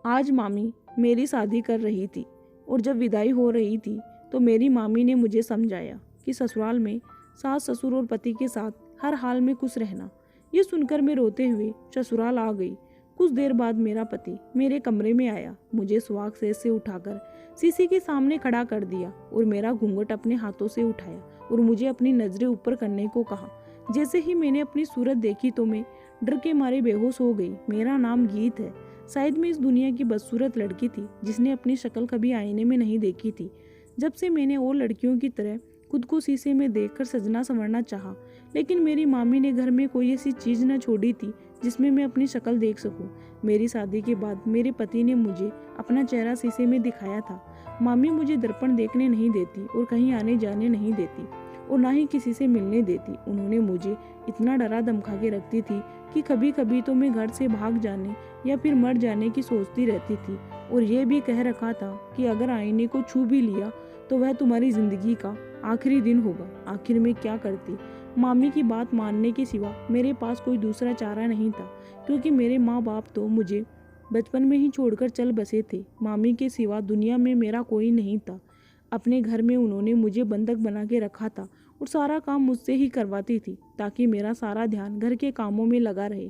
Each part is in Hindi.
आज मामी मेरी शादी कर रही थी और जब विदाई हो रही थी तो मेरी मामी ने मुझे समझाया कि ससुराल में सास ससुर और पति के साथ हर हाल में खुश रहना। ये सुनकर मैं रोते हुए ससुराल आ गई। कुछ देर बाद मेरा पति मेरे कमरे में आया, मुझे सुहाग से उठाकर शीशे के सामने खड़ा कर दिया और मेरा घूंघट अपने हाथों से उठाया और मुझे अपनी नजरें ऊपर करने को कहा। जैसे ही मैंने अपनी सूरत देखी तो मैं डर के मारे बेहोश हो गई। मेरा नाम गीत है। शायद मैं इस दुनिया की बदसूरत लड़की थी जिसने अपनी शक्ल कभी आईने में नहीं देखी थी। जब से मैंने और लड़कियों की तरह खुद को शीशे में देखकर सजना संवरना चाहा, लेकिन मेरी मामी ने घर में कोई ऐसी चीज न छोड़ी थी जिसमें मैं अपनी शक्ल देख सकूं। मेरी शादी के बाद मेरे पति ने मुझे अपना चेहरा शीशे में दिखाया था। मामी मुझे दर्पण देखने नहीं देती और कहीं आने जाने नहीं देती और ना ही किसी से मिलने देती। उन्होंने मुझे इतना डरा धमका के रखती थी कि कभी कभी तो मैं घर से भाग जाने या फिर मर जाने की सोचती रहती थी और यह भी कह रखा था कि अगर आईने को छू भी लिया तो वह तुम्हारी जिंदगी का आखिरी दिन होगा। आखिर में क्या करती? मामी की बात मानने के सिवा मेरे पास कोई दूसरा चारा नहीं था, क्योंकि मेरे माँ बाप तो मुझे बचपन में ही छोड़कर चल बसे थे। मामी के सिवा दुनिया में मेरा कोई नहीं था। अपने घर में उन्होंने मुझे बंधक बना के रखा था और सारा काम मुझसे ही करवाती थी ताकि मेरा सारा ध्यान घर के कामों में लगा रहे।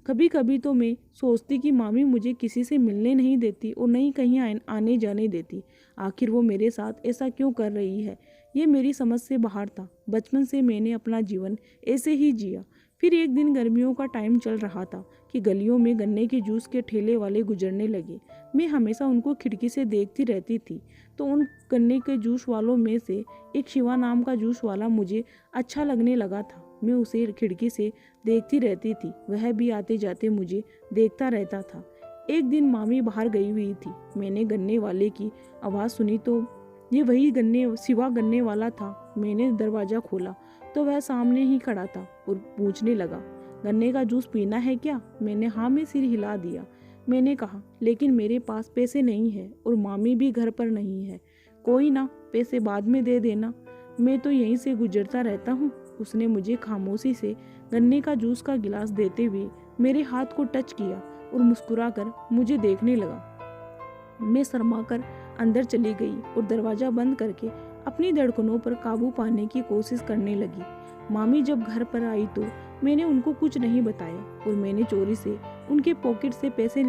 कभी कभी तो मैं सोचती कि मामी मुझे किसी से मिलने नहीं देती और नहीं कहीं आने जाने देती। आखिर वो मेरे साथ ऐसा क्यों कर रही है? ये मेरी समझ से बाहर था। बचपन से मैंने अपना जीवन ऐसे ही जिया। फिर एक दिन गर्मियों का टाइम चल रहा था कि गलियों में गन्ने के जूस के ठेले वाले गुजरने लगे। मैं हमेशा उनको खिड़की से देखती रहती थी, तो उन गन्ने के जूस वालों में से एक शिवा नाम का जूस वाला मुझे अच्छा लगने लगा था। मैं उसे खिड़की से देखती रहती थी, वह भी आते जाते मुझे देखता रहता था। एक दिन मामी बाहर गई हुई थी। मैंने गन्ने वाले की आवाज़ सुनी तो ये वही शिवा गन्ने वाला था। मैंने दरवाज़ा खोला तो वह सामने ही खड़ा था और पूछने लगा, गन्ने का जूस पीना है क्या? मैंने हाँ में सिर हिला दिया। मैंने कहा, लेकिन मेरे पास पैसे नहीं है और मामी भी घर पर नहीं है। कोई ना, पैसे बाद में दे देना, मैं तो यहीं से गुजरता रहता हूँ। उसने मुझे खामोशी से गन्ने का जूस का गिलास देते हुए मेरे हाथ को टच किया और मुस्कुराकर मुझे देखने लगा। मैं शर्माकर अंदर चली गई और दरवाज़ा बंद करके अपनी धड़कनों पर काबू पाने की कोशिश करने लगी। मामी जब घर पर आई तो मैंने उनको कुछ नहीं बताया और मैंने चोरी से उनके पॉकेट से पैसे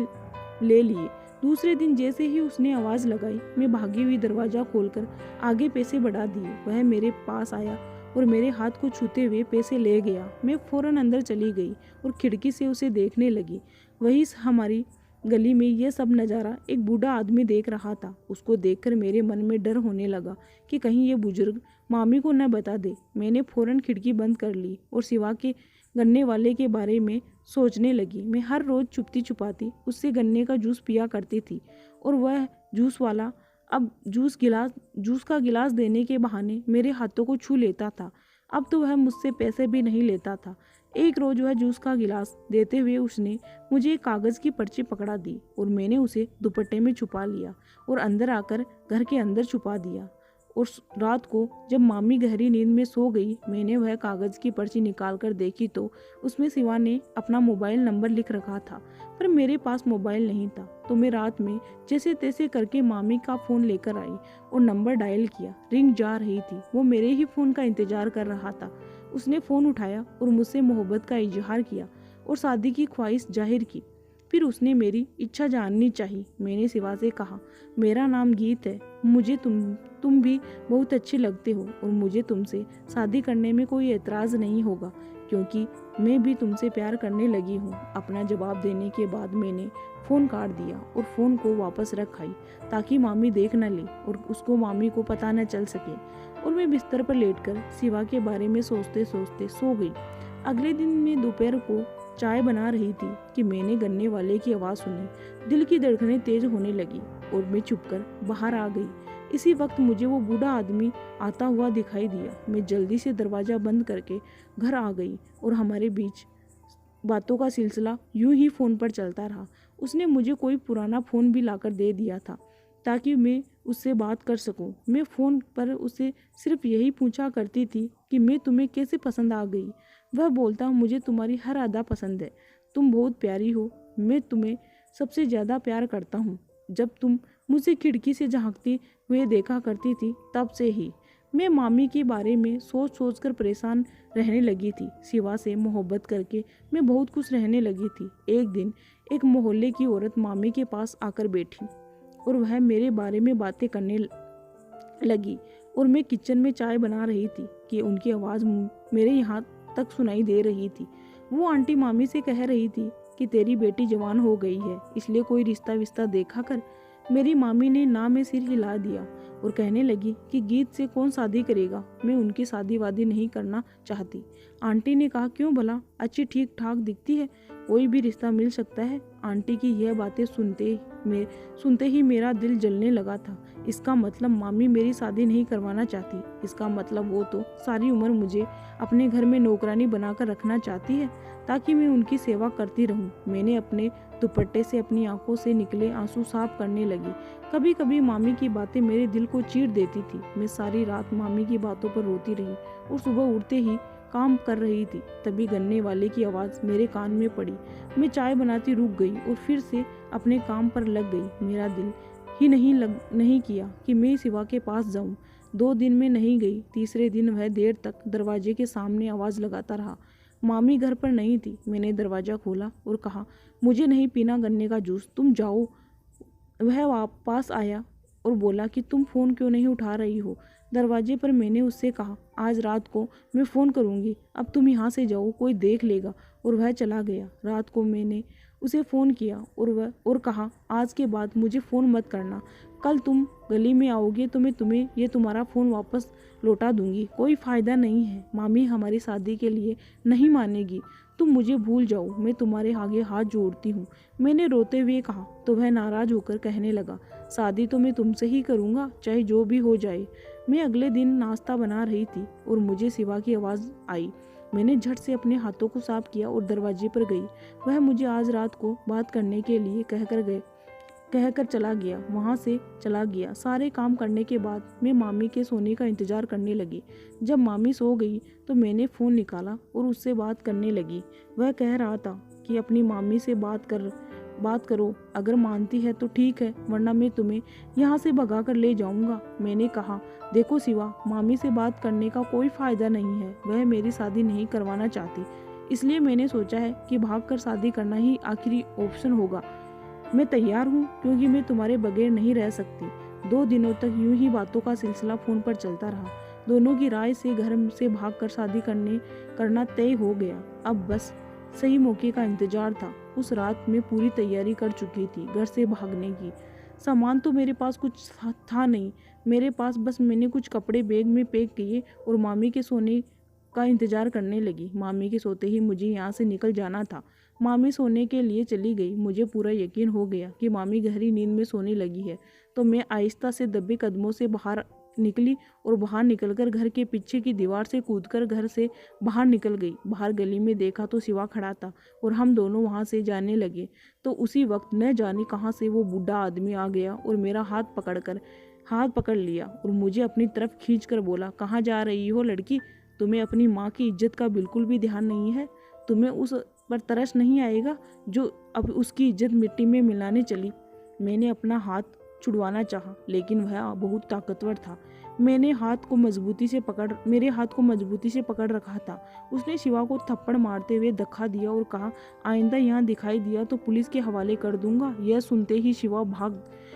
ले लिए। दूसरे दिन जैसे ही उसने आवाज़ लगाई, मैं भागी हुई दरवाज़ा खोलकर आगे पैसे बढ़ा दिए। वह मेरे पास आया और मेरे हाथ को छूते हुए पैसे ले गया। मैं फौरन अंदर चली गई और खिड़की से उसे देखने लगी। वही हमारी गली में यह सब नज़ारा एक बूढ़ा आदमी देख रहा था। उसको देखकर मेरे मन में डर होने लगा कि कहीं ये बुजुर्ग मामी को न बता दे। मैंने फौरन खिड़की बंद कर ली और सिवा के गन्ने वाले के बारे में सोचने लगी। मैं हर रोज़ छुपती छुपाती उससे गन्ने का जूस पिया करती थी और वह जूस वाला अब जूस का गिलास देने के बहाने मेरे हाथों को छू लेता था। अब तो वह मुझसे पैसे भी नहीं लेता था। एक रोज वह जूस का गिलास देते हुए उसने मुझे एक कागज़ की पर्ची पकड़ा दी और मैंने उसे दुपट्टे में छुपा लिया और अंदर आकर घर के अंदर छुपा दिया। और रात को जब मामी गहरी नींद में सो गई, मैंने वह कागज़ की पर्ची निकाल कर देखी तो उसमें शिवा ने अपना मोबाइल नंबर लिख रखा था, पर मेरे पास मोबाइल नहीं था। तो मैं रात में जैसे तैसे करके मामी का फ़ोन लेकर आई और नंबर डायल किया। रिंग जा रही थी। वो मेरे ही फ़ोन का इंतज़ार कर रहा था। उसने फ़ोन उठाया और मुझसे मोहब्बत का इजहार किया और शादी की ख्वाहिश जाहिर की। फिर उसने मेरी इच्छा जाननी चाहिए। मैंने शिवा से कहा, मेरा नाम गीत है, मुझे तुम भी बहुत अच्छे लगते हो और मुझे तुमसे शादी करने में कोई एतराज़ नहीं होगा, क्योंकि मैं भी तुमसे प्यार करने लगी हूँ। अपना जवाब देने के बाद मैंने फ़ोन काट दिया और फ़ोन को वापस रख आई ताकि मामी देख न ले और उसको मामी को पता न चल सके। और मैं बिस्तर पर लेटकर शिवा के बारे में सोचते सोचते सो गई। अगले दिन मैं दोपहर को चाय बना रही थी कि मैंने गन्ने वाले की आवाज़ सुनी। दिल की धड़कनें तेज होने लगी और मैं चुपकर बाहर आ गई। इसी वक्त मुझे वो बूढ़ा आदमी आता हुआ दिखाई दिया। मैं जल्दी से दरवाज़ा बंद करके घर आ गई और हमारे बीच बातों का सिलसिला यूं ही फ़ोन पर चलता रहा। उसने मुझे कोई पुराना फ़ोन भी लाकर दे दिया था ताकि मैं उससे बात कर सकूं। मैं फ़ोन पर उससे सिर्फ यही पूछा करती थी कि मैं तुम्हें कैसे पसंद आ गई। वह बोलता, मुझे तुम्हारी हर अदा पसंद है, तुम बहुत प्यारी हो, मैं तुम्हें सबसे ज़्यादा प्यार करता हूँ। जब तुम मुझे खिड़की से झांकती हुए देखा करती थी तब से ही मैं मामी के बारे में सोच सोच कर परेशान रहने लगी थी। शिवा से मोहब्बत करके मैं बहुत खुश रहने लगी थी। एक दिन एक मोहल्ले की औरत मामी के पास आकर बैठी और वह मेरे बारे में बातें करने लगी और मैं किचन में चाय बना रही थी कि उनकी आवाज़ मेरे यहाँ तक सुनाई दे रही थी। वो आंटी मामी से कह रही थी कि तेरी बेटी जवान हो गई है, इसलिए कोई रिश्ता विश्ता देखा कर। मेरी मामी ने ना में सिर हिला दिया और कहने लगी कि गीत से कौन शादी करेगा, मैं उनकी शादी वादी नहीं करना चाहती। आंटी ने कहा क्यों भला, अच्छी ठीक ठाक दिखती है, कोई भी रिश्ता मिल सकता है। आंटी की यह बातें सुनते ही मेरा दिल जलने लगा था। इसका मतलब मामी मेरी शादी नहीं करवाना चाहती। इसका मतलब वो तो सारी उम्र मुझे अपने घर में नौकरानी बनाकर रखना चाहती है ताकि मैं उनकी सेवा करती रहूं। मैंने अपने दुपट्टे से अपनी आंखों से निकले आंसू साफ करने लगी। कभी कभी मामी की बातें मेरे दिल को चीर देती थी। मैं सारी रात मामी की बातों पर रोती रही और सुबह उठते ही काम कर रही थी। तभी गन्ने वाले की आवाज़ मेरे कान में पड़ी। मैं चाय बनाती रुक गई और फिर से अपने काम पर लग गई। मेरा दिल ही नहीं किया कि मैं शिवा के पास जाऊं। 2 दिन में नहीं गई। तीसरे दिन वह देर तक दरवाजे के सामने आवाज़ लगाता रहा। मामी घर पर नहीं थी। मैंने दरवाज़ा खोला और कहा मुझे नहीं पीना गन्ने का जूस, तुम जाओ। वह वापस आया और बोला कि तुम फ़ोन क्यों नहीं उठा रही हो। दरवाजे पर मैंने उससे कहा आज रात को मैं फ़ोन करूँगी, अब तुम यहाँ से जाओ, कोई देख लेगा। और वह चला गया। रात को मैंने उसे फ़ोन किया और कहा आज के बाद मुझे फ़ोन मत करना। कल तुम गली में आओगे तो मैं तुम्हें तुम्हारा फ़ोन वापस लौटा दूंगी। कोई फ़ायदा नहीं है, मामी हमारी शादी के लिए नहीं मानेगी। तुम मुझे भूल जाओ, मैं तुम्हारे आगे हाथ जोड़ती हूँ। मैंने रोते हुए कहा तो वह नाराज़ होकर कहने लगा शादी तो मैं तुमसे ही करूँगा, चाहे जो भी हो जाए। मैं अगले दिन नाश्ता बना रही थी और मुझे शिवा की आवाज़ आई। मैंने झट से अपने हाथों को साफ किया और दरवाजे पर गई। वह मुझे आज रात को बात करने के लिए कहकर चला गया। वहाँ से चला गया। सारे काम करने के बाद मैं मामी के सोने का इंतज़ार करने लगी। जब मामी सो गई तो मैंने फ़ोन निकाला और उससे बात करने लगी। वह कह रहा था कि अपनी मामी से बात करो, अगर मानती है तो ठीक है, वरना मैं तुम्हें यहाँ से भगा कर ले जाऊँगा। मैंने कहा देखो शिवा, मामी से बात करने का कोई फ़ायदा नहीं है, वह मेरी शादी नहीं करवाना चाहती। इसलिए मैंने सोचा है कि भाग कर शादी करना ही आखिरी ऑप्शन होगा। मैं तैयार हूँ क्योंकि मैं तुम्हारे बगैर नहीं रह सकती। 2 दिनों तक यूं ही बातों का सिलसिला फ़ोन पर चलता रहा। दोनों की राय से घर से भाग कर शादी करना तय हो गया। अब बस सही मौके का इंतजार था। उस रात मैं पूरी तैयारी कर चुकी थी घर से भागने की। सामान तो मेरे पास कुछ था नहीं। मेरे पास बस मैंने कुछ कपड़े बैग में पैक किए और मामी के सोने का इंतज़ार करने लगी। मामी के सोते ही मुझे यहाँ से निकल जाना था। मामी सोने के लिए चली गई। मुझे पूरा यकीन हो गया कि मामी गहरी नींद में सोने लगी है, तो मैं आहिस्ता से दबे कदमों से बाहर निकली और बाहर निकलकर घर के पीछे की दीवार से कूदकर घर से बाहर निकल गई। बाहर गली में देखा तो शिवा खड़ा था और हम दोनों वहाँ से जाने लगे। तो उसी वक्त न जाने कहाँ से वो बूढ़ा आदमी आ गया और मेरा हाथ पकड़ लिया और मुझे अपनी तरफ खींच कर बोला कहाँ जा रही हो लड़की, तुम्हें अपनी माँ की इज्जत का बिल्कुल भी ध्यान नहीं है? तुम्हें उस पर तरस नहीं आएगा जो अब उसकी इज्जत मिट्टी में मिलाने चली? मैंने अपना हाथ छुड़वाना चाहा, लेकिन वह बहुत ताकतवर था। मेरे हाथ को मजबूती से पकड़ रखा था। उसने शिवा को थप्पड़ मारते हुए धक्का दिया और कहा आइंदा यहाँ दिखाई दिया तो पुलिस के हवाले कर दूंगा। यह सुनते ही शिवा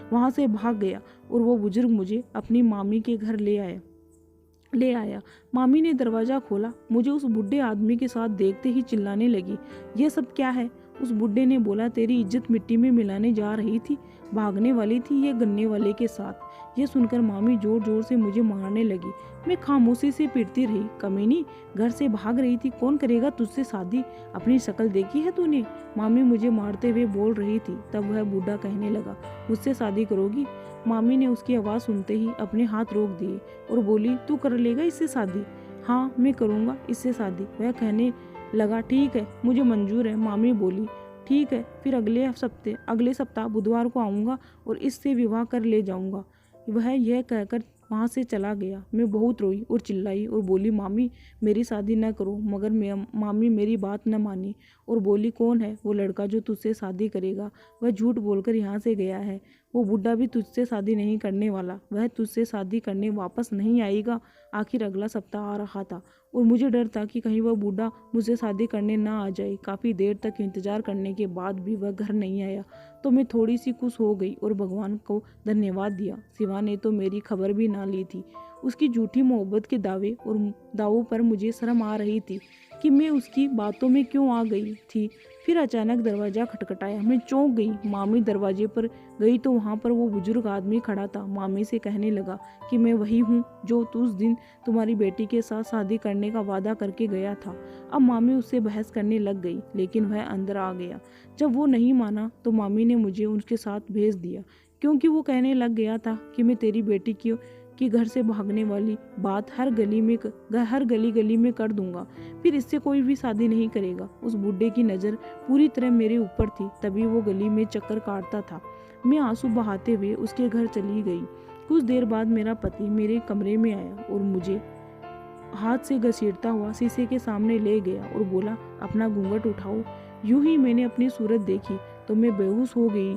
वहाँ से भाग गया और वो बुजुर्ग मुझे अपनी मामी के घर ले आया। मामी ने दरवाज़ा खोला। मुझे उस बूढ़े आदमी के साथ देखते ही चिल्लाने लगी, यह सब क्या है? उस बूढ़े ने बोला तेरी इज्जत मिट्टी में मिलाने जा रही थी, भागने वाली थी ये गन्ने वाले के साथ। यह सुनकर मामी जोर जोर से मुझे मारने लगी। मैं खामोशी से पीटती रही। कमीनी, घर से भाग रही थी, कौन करेगा तुझसे शादी? अपनी शक्ल देखी है तूने? मामी मुझे मारते हुए बोल रही थी। तब वह बूढ़ा कहने लगा मुझसे शादी करोगी? मामी ने उसकी आवाज़ सुनते ही अपने हाथ रोक दिए और बोली तू कर लेगा इससे शादी? हाँ, मैं करूँगा इससे शादी। वह कहने लगा ठीक है, मुझे मंजूर है। मामी बोली ठीक है, फिर अगले सप्ताह बुधवार को आऊँगा और इससे विवाह कर ले जाऊँगा। वह यह कहकर वहाँ से चला गया। मैं बहुत रोई और चिल्लाई और बोली, मामी मेरी शादी न करो। मगर मामी मेरी बात न मानी और बोली, कौन है वो लड़का जो तुझसे शादी करेगा? वह झूठ बोलकर यहाँ से गया है। वो बुढ़ा भी तुझसे शादी नहीं करने वाला। वह तुझसे शादी करने वापस नहीं आएगा। आखिर अगला सप्ताह आ रहा था और मुझे डर था कि कहीं वह बूढ़ा मुझसे शादी करने ना आ जाए। काफ़ी देर तक इंतजार करने के बाद भी वह घर नहीं आया तो मैं थोड़ी सी खुश हो गई और भगवान को धन्यवाद दिया। शिवा ने तो मेरी खबर भी ना ली थी। उसकी झूठी मोहब्बत के दावों पर मुझे शर्म आ रही थी कि मैं उसकी बातों में क्यों आ गई थी। फिर अचानक दरवाज़ा खटखटाया। मैं चौंक गई। मामी दरवाजे पर गई तो वहाँ पर वो बुजुर्ग आदमी खड़ा था। मामी से कहने लगा कि मैं वही हूँ जो उस दिन तुम्हारी बेटी के साथ शादी करने का वादा करके गया था। अब मामी उससे बहस करने लग गई, लेकिन वह अंदर आ गया। जब वो नहीं माना तो मामी ने मुझे उनके साथ भेज दिया, क्योंकि वो कहने लग गया था कि मैं तेरी बेटी की घर से भागने वाली बात हर गली गली में कर दूंगा। फिर इससे कोई भी शादी नहीं करेगा। उस बूढ़े की नज़र पूरी तरह मेरे ऊपर थी, तभी वो गली में चक्कर काटता था। मैं आंसू बहाते हुए उसके घर चली गई। कुछ देर बाद मेरा पति मेरे कमरे में आया और मुझे हाथ से घसीटता हुआ शीशे के सामने ले गया और बोला, अपना घूंघट उठाओ। यूं ही मैंने अपनी सूरत देखी तो मैं बेहोश हो गई,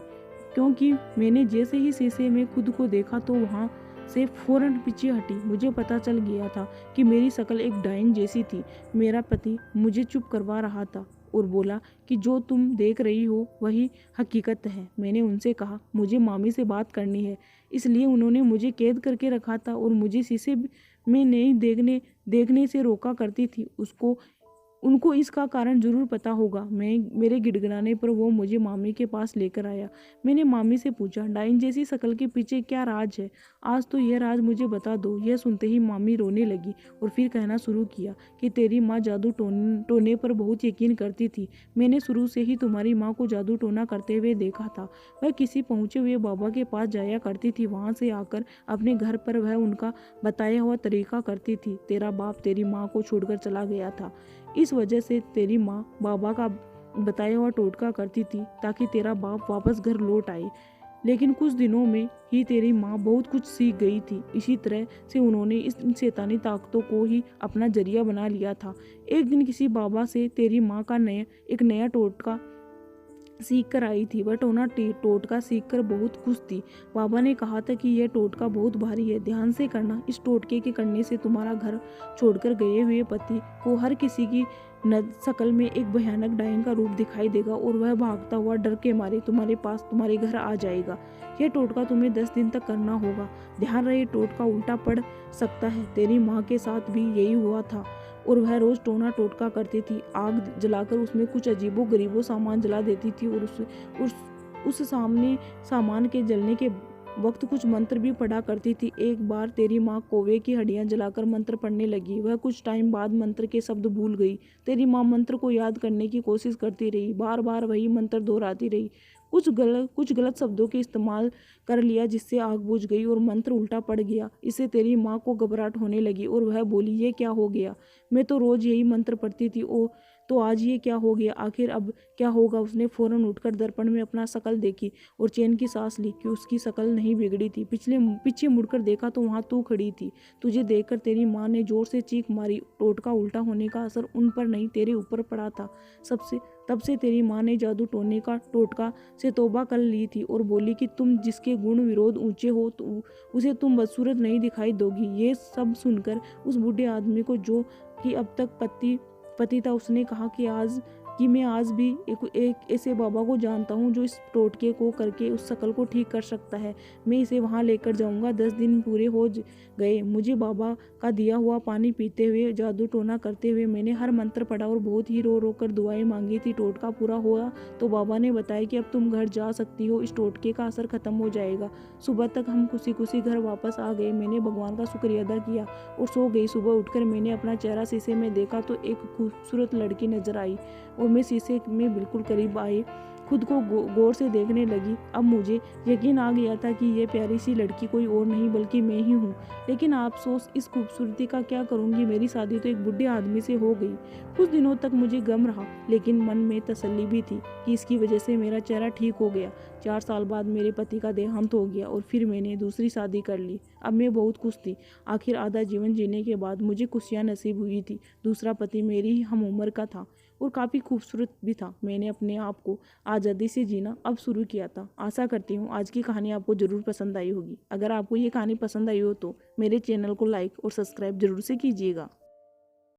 क्योंकि मैंने जैसे ही शीशे में खुद को देखा तो वहाँ से फौरन पीछे हटी। मुझे पता चल गया था कि मेरी शक्ल एक डायन जैसी थी। मेरा पति मुझे चुप करवा रहा था और बोला कि जो तुम देख रही हो वही हकीकत है। मैंने उनसे कहा, मुझे मामी से बात करनी है, इसलिए उन्होंने मुझे कैद करके रखा था और मुझे शीशे में नहीं देखने से रोका करती थी। उनको इसका कारण जरूर पता होगा। मेरे गिड़गिड़ाने पर वो मुझे मामी के पास लेकर आया। मैंने मामी से पूछा, डाइन जैसी शक्ल के पीछे क्या राज है? आज तो यह राज मुझे बता दो। यह सुनते ही मामी रोने लगी और फिर कहना शुरू किया कि तेरी माँ जादू टोने पर बहुत यकीन करती थी। मैंने शुरू से ही तुम्हारी माँ को जादू टोना करते हुए देखा था। वह किसी पहुँचे हुए बाबा के पास जाया करती थी। वहाँ से आकर अपने घर पर वह उनका बताया हुआ तरीका करती थी। तेरा बाप तेरी माँ को छोड़कर चला गया था। इस वजह से तेरी माँ बाबा का बताया हुआ टोटका करती थी ताकि तेरा बाप वापस घर लौट आए। लेकिन कुछ दिनों में ही तेरी माँ बहुत कुछ सीख गई थी। इसी तरह से उन्होंने इन शैतानी ताकतों को ही अपना जरिया बना लिया था। एक दिन किसी बाबा से तेरी माँ का एक नया टोटका सीख कर आई थी। वह टोटका सीख कर बहुत खुश थी। बाबा ने कहा था कि यह टोटका बहुत भारी है, ध्यान से करना। इस टोटके के करने से तुम्हारा घर छोड़कर गए हुए पति को हर किसी की शक्ल में एक भयानक डायन का रूप दिखाई देगा और वह भागता हुआ डर के मारे तुम्हारे घर आ जाएगा। यह टोटका तुम्हें 10 दिन तक करना होगा। ध्यान रहे, टोटका उल्टा पड़ सकता है। तेरी माँ के साथ भी यही हुआ था और वह रोज टोना टोटका करती थी। आग जलाकर उसमें कुछ अजीबो गरीबो सामान जला देती थी और उस सामान के जलने के वक्त कुछ मंत्र भी पढ़ा करती थी। एक बार तेरी माँ कौवे की हड्डियां जलाकर मंत्र पढ़ने लगी। वह कुछ टाइम बाद मंत्र के शब्द भूल गई। तेरी माँ मंत्र को याद करने की कोशिश करती रही, बार बार वही मंत्र दोहराती रही। कुछ गलत शब्दों के इस्तेमाल कर लिया, जिससे आग बुझ गई और मंत्र उल्टा पड़ गया। इससे तेरी माँ को घबराहट होने लगी और वह बोली, ये क्या हो गया? मैं तो रोज यही मंत्र पढ़ती थी, तो आज ये क्या हो गया? आखिर अब क्या होगा? उसने फौरन उठकर दर्पण में अपना शक्ल देखी और चैन की सांस ली कि उसकी शक्ल नहीं बिगड़ी थी। पीछे मुड़कर देखा तो वहाँ तू खड़ी थी। तुझे देखकर तेरी माँ ने जोर से चीख मारी। टोटका उल्टा होने का असर उन पर नहीं, तेरे ऊपर पड़ा था। तब से तेरी माँ ने जादू टोने का टोटका से तौबा कर ली थी और बोली कि तुम जिसके गुण विरोध ऊंचे हो तो उसे तुम बदसूरत नहीं दिखाई दोगी। ये सब सुनकर उस बूढ़े आदमी को, जो कि अब तक पति था, उसने कहा कि मैं आज भी एक ऐसे बाबा को जानता हूँ जो इस टोटके को करके उस शक्ल को ठीक कर सकता है। मैं इसे वहाँ लेकर जाऊँगा। 10 दिन पूरे हो गए मुझे बाबा का दिया हुआ पानी पीते हुए, जादू टोना करते हुए। मैंने हर मंत्र पढ़ा और बहुत ही रो रो कर दुआएं मांगी थी। टोटका पूरा हुआ तो बाबा ने बताया कि अब तुम घर जा सकती हो, इस टोटके का असर खत्म हो जाएगा। सुबह तक हम खुशी घर वापस आ गए। मैंने भगवान का शुक्रिया अदा किया और सो गई। सुबह उठकर मैंने अपना चेहरा शीशे में देखा तो एक खूबसूरत लड़की नजर आई और मैं शीशे में बिल्कुल करीब आए खुद को गौर से देखने लगी। अब मुझे यकीन आ गया था कि ये प्यारी सी लड़की कोई और नहीं बल्कि मैं ही हूँ। लेकिन अफसोस, इस खूबसूरती का क्या करूँगी? मेरी शादी तो एक बुढ़े आदमी से हो गई। कुछ दिनों तक मुझे गम रहा, लेकिन मन में तसल्ली भी थी कि इसकी वजह से मेरा चेहरा ठीक हो गया। 4 साल बाद मेरे पति का देहांत हो गया और फिर मैंने दूसरी शादी कर ली। अब मैं बहुत खुश थी। आखिर आधा जीवन जीने के बाद मुझे खुशियाँ नसीब हुई थी। दूसरा पति मेरी ही हम उम्र का था और काफ़ी खूबसूरत भी था। मैंने अपने आप को आज़ादी से जीना अब शुरू किया था। आशा करती हूँ आज की कहानी आपको ज़रूर पसंद आई होगी। अगर आपको ये कहानी पसंद आई हो तो मेरे चैनल को लाइक और सब्सक्राइब ज़रूर से कीजिएगा।